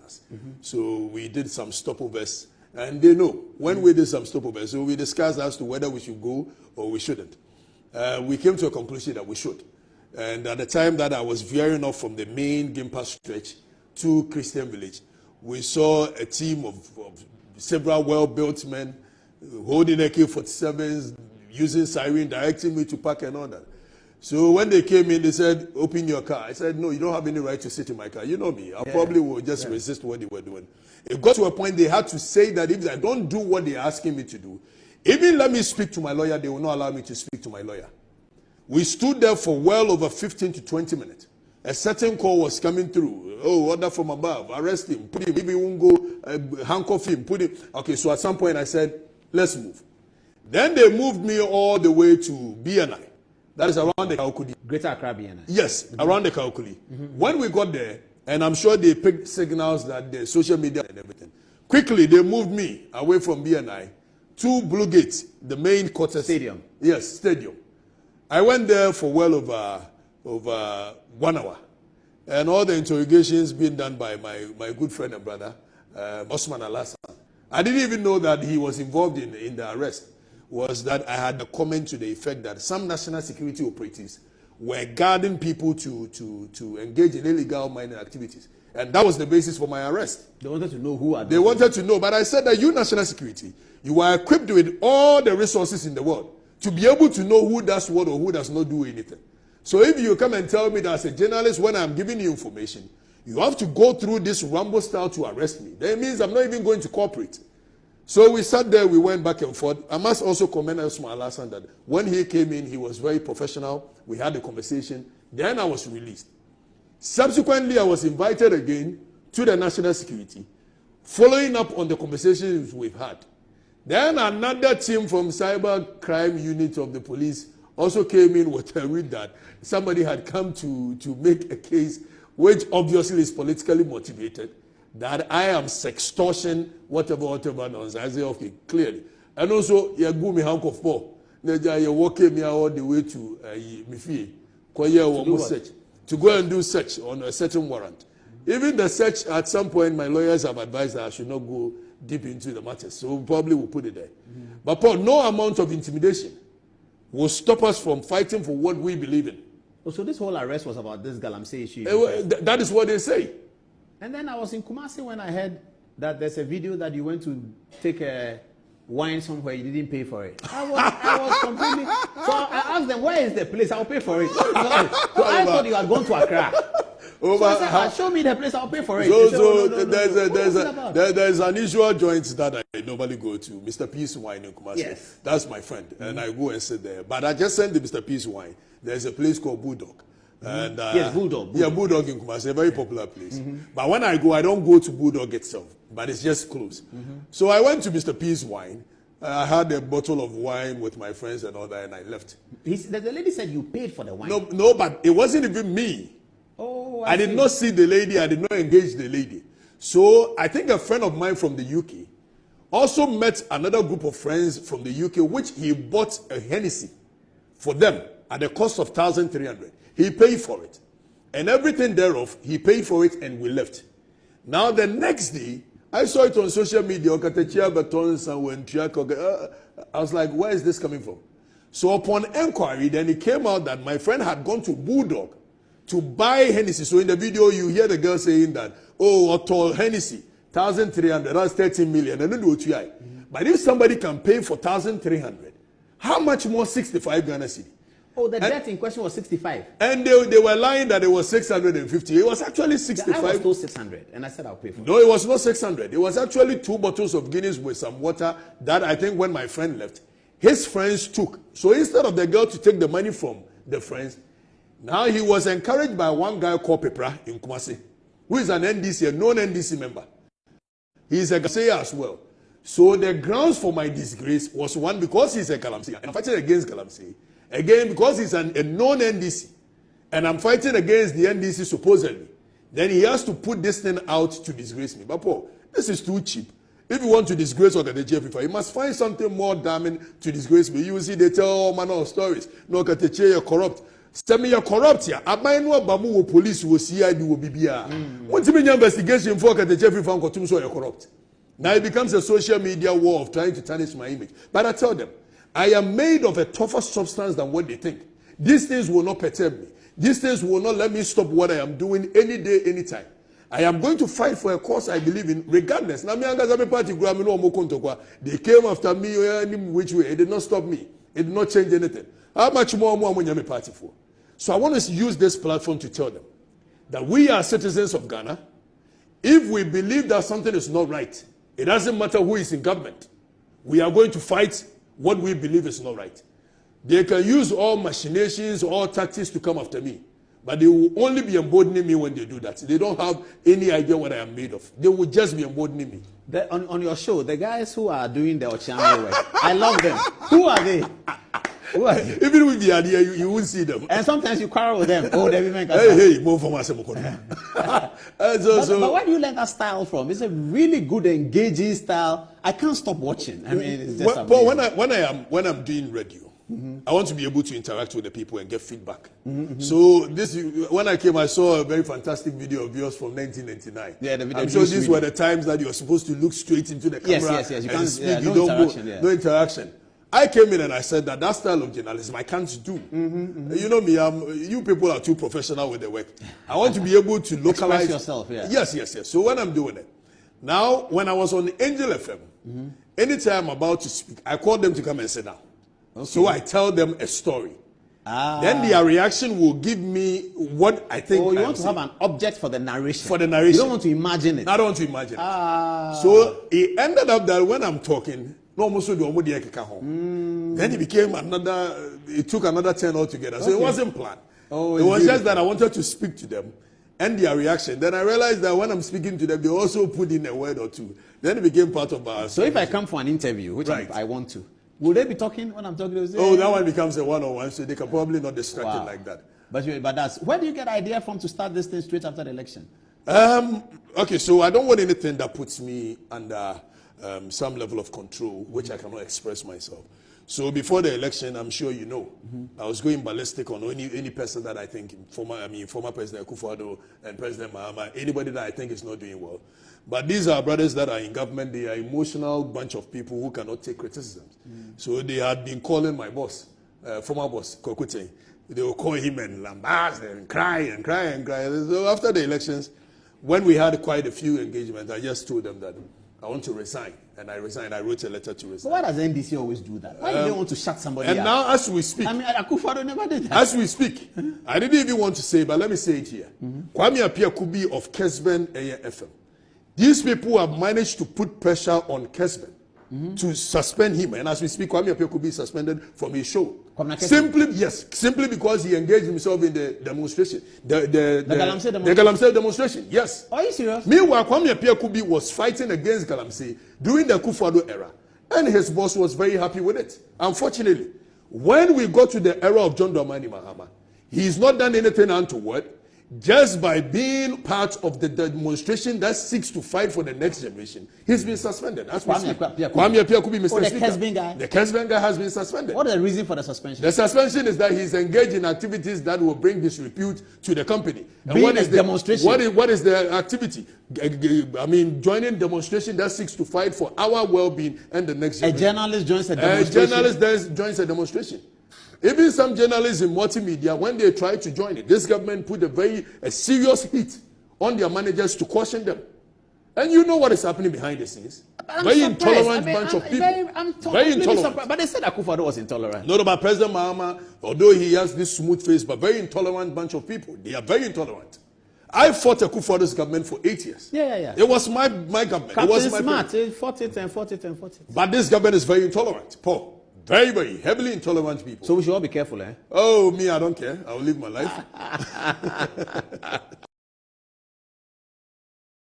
us. So we did some stopovers, and they know when we did some stopovers. So we discussed as to whether we should go or we shouldn't. We came to a conclusion that we should. And at the time that I was veering off from the main game pass stretch to Christian Village, we saw a team of several well-built men holding AK-47s, using siren, directing me to park and all that. So when they came in, they said, open your car. I said, no, you don't have any right to sit in my car. You know me. I probably will just resist what they were doing. It got to a point they had to say that if I don't do what they're asking me to do, even let me speak to my lawyer, they will not allow me to speak to my lawyer. We stood there for well over 15 to 20 minutes. A certain call was coming through. Oh, order from above. Arrest him. Put him. Maybe we won't go handcuff him. Put him. Okay, so at some point I said, let's move. Then they moved me all the way to BNI. That is around the Kaukuli. Greater Accra BNI. Yes, around the Kaukuli. When we got there, and I'm sure they picked signals that the social media and everything. Quickly, they moved me away from BNI to Blue Gate, the main quarters. Stadium. Yes, stadium. I went there for well over 1 hour. And all the interrogations being done by my good friend and brother, Osman Alassane. I didn't even know that he was involved in the arrest. Was that I had a comment to the effect that some national security operatives were guarding people to engage in illegal mining activities. And that was the basis for my arrest. They wanted to know who are they wanted to know, but I said that you, national security, you are equipped with all the resources in the world to be able to know who does what or who does not do anything. So if you come and tell me that as a journalist, when I'm giving you information, you have to go through this Rambo style to arrest me, that means I'm not even going to cooperate. So we sat there, we went back and forth. I must also commend Osman Alassane that when he came in, he was very professional. We had a conversation. Then I was released. Subsequently, I was invited again to the national security, following up on the conversations we've had. Then another team from cyber crime unit of the police also came in with a read that somebody had come to make a case which obviously is politically motivated, that I am sextortion, whatever nonsense. I say, okay, clearly. And also, you go me hank of Paul. You walk me all the way to Mifi, to go and do search on a certain warrant. Even the search, at some point, my lawyers have advised that I should not go deep into the matter. So probably we'll put it there. But Paul, no amount of intimidation will stop us from fighting for what we believe in. Oh, so this whole arrest was about this Galamsey issue? That is what they say. And then I was in Kumasi when I heard that there's a video that you went to take a wine somewhere, you didn't pay for it. I was completely... So I asked them, where is the place? I'll pay for it. So I thought you had gone to Accra. So I said, show me the place, I'll pay for it. There's an usual joint that I normally go to, Mr. Peace Wine in Kumasi. Yes. That's my friend, and I go and sit there. But I just sent the Mr. Peace Wine. There's a place called Bulldog. And, yes, Bulldog. Yeah, Bulldog in Kumasi, a very popular place. But when I go, I don't go to Bulldog itself, but it's just close. So I went to Mr. P's Wine. I had a bottle of wine with my friends and all that, and I left. The lady said you paid for the wine. No, but it wasn't even me. Oh, I did not see the lady. I did not engage the lady. So I think a friend of mine from the UK also met another group of friends from the UK, which he bought a Hennessy for them at the cost of 1,300. He paid for it. And everything thereof, he paid for it and we left. Now the next day, I saw it on social media. Okatakyie I was like, where is this coming from? So upon inquiry, then it came out that my friend had gone to Bulldog to buy Hennessy. So in the video, you hear the girl saying that, oh, Otto Hennessy, 1,300, that's 13 million. I don't know what you are. But if somebody can pay for 1,300, how much more 65 Ghana cedi? Oh, the debt in question was 65. And they were lying that it was 650. It was actually 65. I was told 600, and I said I'll pay for it. No, it was not 600. It was actually 2 bottles of Guinness with some water that I think when my friend left, his friends took. So instead of the girl to take the money from the friends, now he was encouraged by one guy called Pepra in Kumasi, who is an NDC, a known NDC member. He is a Galamsey as well. So the grounds for my disgrace was one, because he's a Galamsey, and I'm fighting against Galamsey. Again, because he's a known NDC, and I'm fighting against the NDC supposedly, then he has to put this thing out to disgrace me. But Paul, this is too cheap. If you want to disgrace Okatakyie Afrifa, you must find something more damning to disgrace me. You will see they tell all manner of stories. No, Okatakyie, you're corrupt. Send me a corrupt here. I might know about who police will see I do BBR. What's the investigation for the Jeffrey Fan Kotum so you're corrupt? Now it becomes a social media war of trying to tarnish my image. But I tell them, I am made of a tougher substance than what they think. These things will not perturb me. These things will not let me stop what I am doing any day, anytime. I am going to fight for a cause I believe in, regardless. Now, they came after me any which way. It did not stop me. It did not change anything. How much more am I party for? So I want to use this platform to tell them that we are citizens of Ghana. If we believe that something is not right, it doesn't matter who is in government. We are going to fight what we believe is not right. They can use all machinations, all tactics to come after me. But they will only be emboldening me when they do that. They don't have any idea what I am made of. They will just be emboldening me. On your show, the guys who are doing the Ochango work, I love them. Who are they? Even with the idea, you won't see them. And sometimes you quarrel with them. Oh, the women can hey, more from us. But where do you learn that style from? It's a really good, engaging style. I can't stop watching. I mean, it's just but when I'm doing radio, I want to be able to interact with the people and get feedback. So when I came, I saw a very fantastic video of yours from 1999. Yeah, the video. I'm sure these were the times that you were supposed to look straight into the camera. Yes. You can't speak. no interaction. No interaction. I came in and I said that style of journalism I can't do. You know me, you people are too professional with the work. I want to be able to localize yourself. Yeah. Yes. So when I'm doing it, now when I was on Angel FM, anytime I'm about to speak, I call them to come and sit down. Okay. So I tell them a story. Then their reaction will give me what I think. Oh, you want to have an object for the narration. For the narration. You don't want to imagine it. I don't want to imagine it. So it ended up that when I'm talking, then it became it took another turn altogether. So it wasn't planned. Oh, it was just that I wanted to speak to them and their reaction. Then I realized that when I'm speaking to them, they also put in a word or two. Then it became part of our. So if I come for an interview, which I want to, will they be talking when I'm talking? Oh, that one becomes a one-on-one, so they can probably not distract it like that. But that's where do you get idea from to start this thing straight after the election? Okay, so I don't want anything that puts me under some level of control, which I cannot express myself. So before the election, I'm sure you know, I was going ballistic on any person that I think, former President Akufo-Addo and President Mahama, anybody that I think is not doing well. But these are brothers that are in government. They are emotional bunch of people who cannot take criticisms. So they had been calling my boss, former boss, Kokute. They will call him and lambast and cry and cry and cry. So after the elections, when we had quite a few engagements, I just told them that I want to resign. And I resigned. I wrote a letter to resign. But why does NDC always do that? Why do they want to shut somebody up? And now, as we speak, Akufo-Addo never did that. As we speak, I didn't even want to say, but let me say it here. Kwame Appiah Kubi of Kesben FM. These people have managed to put pressure on Kesben to suspend him. And as we speak, Kwame Appiah Kubi is suspended from his show. Simply because he engaged himself in the demonstration. The Galamsey demonstration, yes. Are you serious? Meanwhile, Kwame Appiah Kubi was fighting against Galamsey during the Akufo-Addo era. And his boss was very happy with it. Unfortunately, when we got to the era of John Mahama, he's not done anything untoward. Just by being part of the demonstration that seeks to fight for the next generation, he's been suspended. That's what Kwame Appiah Kubi, Mr. Speaker. The Kesben guy. The Kesben guy has been suspended. What is the reason for the suspension? The suspension is that he's engaged in activities that will bring disrepute to the company. And what is the demonstration? What is the activity? Joining demonstration that seeks to fight for our well-being and the next generation. A journalist joins a demonstration. A journalist joins a demonstration. Even some journalists in multimedia, when they try to join it, this government put a serious hit on their managers to caution them. And you know what is happening behind the scenes. Very intolerant bunch of people. Very intolerant. But they said Akufo-Addo was intolerant. Not about President Mahama, although he has this smooth face, but very intolerant bunch of people. They are very intolerant. I fought Akufo-Addo's government for 8 years. Yeah. It was my government. Captain it was my Smart. He fought it. But this government is very intolerant, Paul. Very, very heavily intolerant people. So we should all be careful, eh? Oh, me, I don't care. I'll live my life.